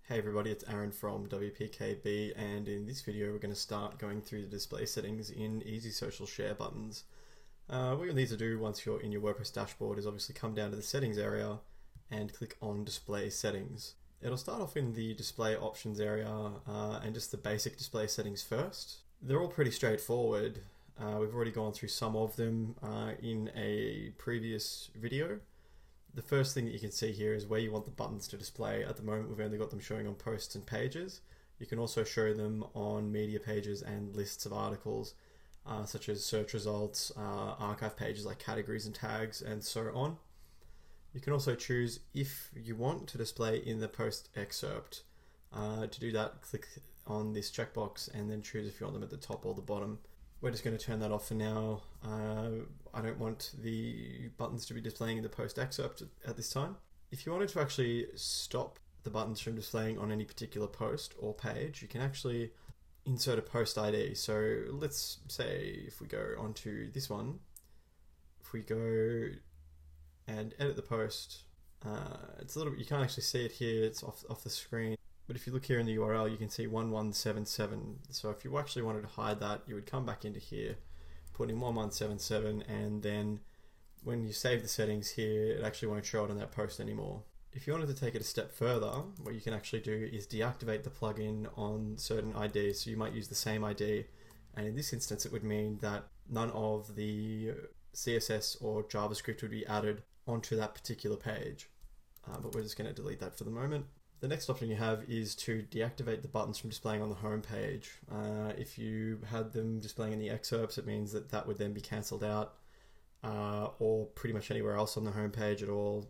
Hey everybody, it's Aaron from WPKB, and in this video we're going to start going through the display settings in Easy Social Share buttons. What you'll need to do once you're in your WordPress dashboard is obviously come down to the settings area and click on display settings. It'll start off in the display options area and just the basic display settings first. They're all pretty straightforward. We've already gone through some of them in a previous video. The first thing that you can see here is where you want the buttons to display. At the moment we've only got them showing on posts and pages. You can also show them on media pages and lists of articles such as search results, archive pages like categories and tags, and so on. You can also choose if you want to display in the post excerpt. To do that, click on this checkbox and then choose if you want them at the top or the bottom. We're just going to turn that off for now. I don't want the buttons to be displaying in the post excerpt at this time. If you wanted to actually stop the buttons from displaying on any particular post or page, you can actually insert a post ID. So let's say if we go onto this one, if we go and edit the post, it's a little bit, you can't actually see it here, it's off the screen. But if you look here in the URL, you can see 1177. So if you actually wanted to hide that, you would come back into here, put in 1177, and then when you save the settings here, it actually won't show it on that post anymore. If you wanted to take it a step further, what you can actually do is deactivate the plugin on certain IDs. So you might use the same ID, and in this instance, it would mean that none of the CSS or JavaScript would be added onto that particular page. But we're just going to delete that for the moment. The next option you have is to deactivate the buttons from displaying on the home page. If you had them displaying in the excerpts, it means that that would then be cancelled out, or pretty much anywhere else on the home page at all.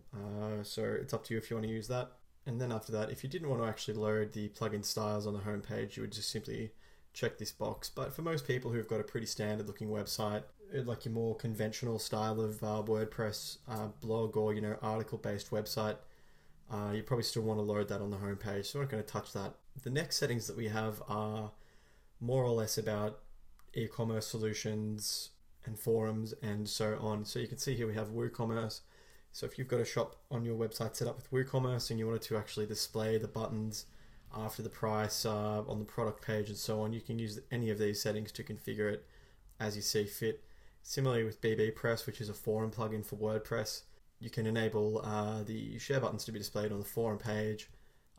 So it's up to you if you want to use that. And then after that, if you didn't want to actually load the plugin styles on the home page, you would just simply check this box. But for most people who've got a pretty standard looking website, like your more conventional style of WordPress blog or article based website, you probably still want to load that on the home page, so we're not going to touch that. The next settings that we have are more or less about e-commerce solutions and forums and so on. So you can see here we have WooCommerce. So if you've got a shop on your website set up with WooCommerce and you wanted to actually display the buttons after the price on the product page and so on, you can use any of these settings to configure it as you see fit. Similarly with BuddyPress, which is a forum plugin for WordPress, you can enable the share buttons to be displayed on the forum page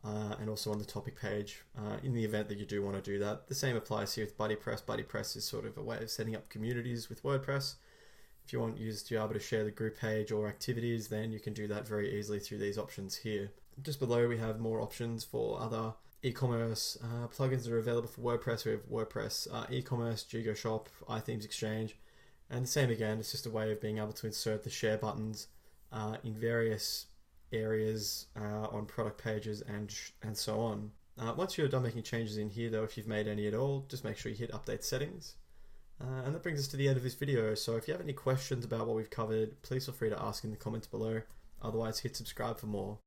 and also on the topic page in the event that you do want to do that. The same applies here with BuddyPress. BuddyPress is sort of a way of setting up communities with WordPress. If you want users to be able to share the group page or activities, then you can do that very easily through these options here. Just below we have more options for other e-commerce plugins that are available for WordPress. We have WordPress e-commerce, GigaShop, iThemes Exchange, and the same again, it's just a way of being able to insert the share buttons in various areas on product pages and so on. Once you're done making changes in here though, if you've made any at all, just make sure you hit update settings. And that brings us to the end of this video. So if you have any questions about what we've covered, please feel free to ask in the comments below. Otherwise, hit subscribe for more.